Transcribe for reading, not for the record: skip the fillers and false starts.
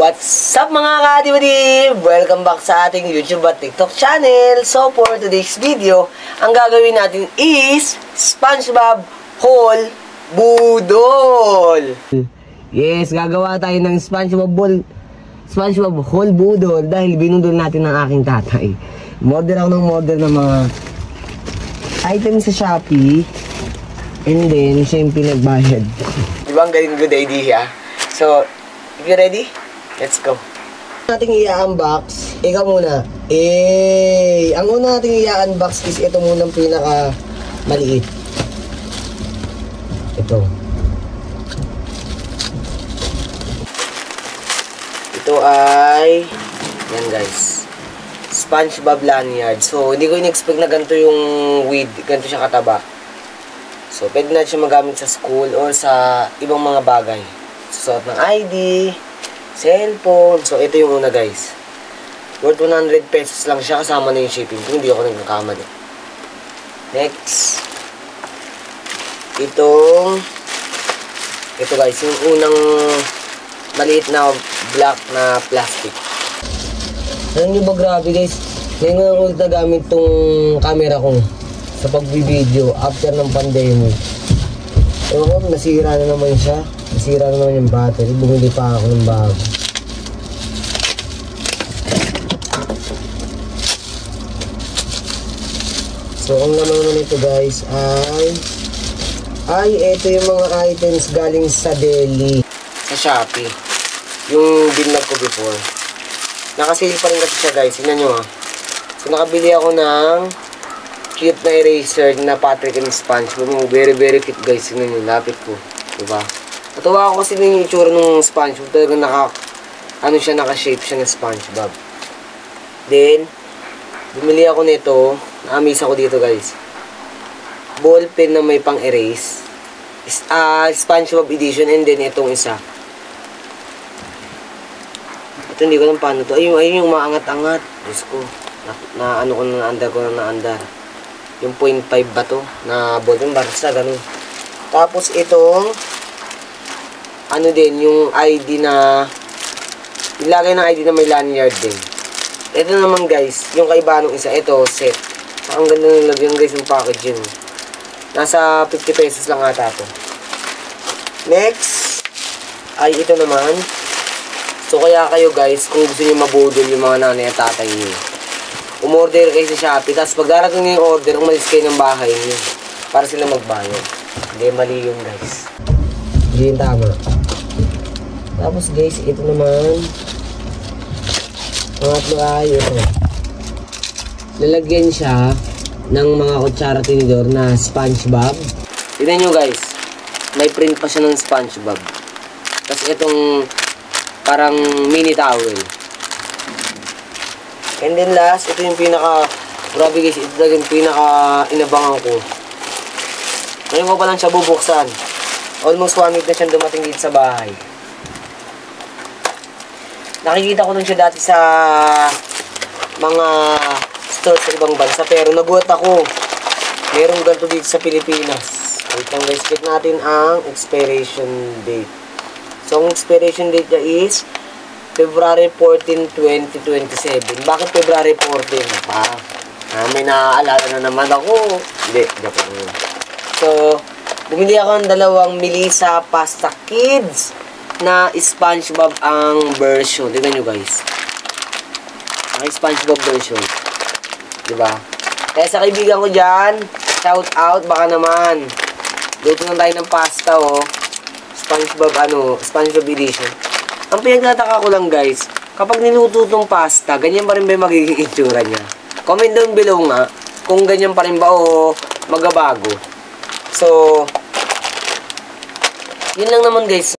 What's up mga ka-Adibadi? Welcome back sa ating YouTube at TikTok channel. So for today's video, ang gagawin natin is SpongeBob Whole Budol. Yes, gagawa tayo ng SpongeBob Whole Budol dahil binudol natin ng aking tatay. Order ako ng mga items sa Shopee and then siya yung pinagbayad. Diba ang galing, good idea? So, if you ready? Let's go. Nating i-unbox. Ikaw muna. Ang una nating i-unbox is ito muna ang pinaka maliit. Ito. Ito ay yan guys. SpongeBob lanyard. So, hindi ko in-expect na ganito yung width. Ganito siya kataba. So, pwede na siya magamit sa school or sa ibang mga bagay. Susuot ng ID, cellphone. So, ito yung una guys. Worth 100 pesos lang siya. Kasama na yung shipping. Kung hindi ako nagkakamali. Next. Ito guys. Yung unang maliit na black na plastic. Alam nyo ba grabe guys? Ngayon ko ulit na gamit tong camera ko sa pag-video after ng pandemic. Ewan ko, nasira na naman siya. Nasira na naman yung battery. Bumili pa ako ng bago. So, ang naman naman ito guys ay ito yung mga items galing sa Deli. Sa Shopee. Yung binlog ko before. Nakasale pa rin kasi siya guys. Tignan nyo ha. So, nakabili ako ng cute na eraser na Patrick and SpongeBob. Very very cute guys. Tignan nyo. Lapit ko. Diba? Natuwa ako kasi yung itsura ng SpongeBob. Talagang naka-shape siya ng SpongeBob. Then, bumili ako nito. Na-amaze ako dito guys. Ball pen na may pang-erase. SpongeBob edition. And then, itong isa. Ito hindi ko lang paano to. Ayun yung maangat-angat. Diyos ko. Ano ko na naandar. Yung 0.5 ba to? Na ball pen. Basta ganun. Tapos itong ano din, yung ID na ilagay ng ID na may lanyard din. Ito naman guys, yung kaiba nung isa, ito set. Ang ganda ng lagyan guys yung packaging. Nasa 50 pesos lang ata to. Next ay ito naman. So kaya kayo guys, kung gusto niyo mabudol yung mga nanay at tatay niyo, umorder kayo sa Shopee, tapos pag darating niyo yung order, umalis kayo ng bahay niyo para sila magbayad. Hindi, mali yun guys. Hindi yung tama. Tapos guys, ito naman pangatlo ay ito. Lalagyan siya ng mga kutsara tinidor na SpongeBob. Tignan nyo guys, may print pa siya ng SpongeBob. Tapos itong parang mini towel. And then last, ito yung pinaka, grabe guys, ito talaga yung pinaka inabangan ko. Ngayon ko pa lang siya bubuksan. Almost 1 week na siyang dumating dito sa bahay. Nakikita ko nun siya dati sa mga store sa ibang bansa. Pero nagulat ako. Merong ganito dito sa Pilipinas. Wait lang guys, check natin ang expiration date. So, ang expiration date niya is February 14, 2027. Bakit February 14? May naaalala na naman ako. Hindi, joke lang. So, bumili ako ng dalawang Melissa Pasta Kids na SpongeBob ang version. Tignan nyo guys. Ang SpongeBob version. Diba? Kaya sa kaibigan ko dyan, shout out, baka naman. Luto lang tayo ng pasta oh. SpongeBob edition. Ang pinagtataka ko lang guys, kapag niluto itong pasta, ganyan pa rin ba yung magiging itsura niya? Comment down below nga kung ganyan pa rin ba o magbabago. So, yun lang naman guys.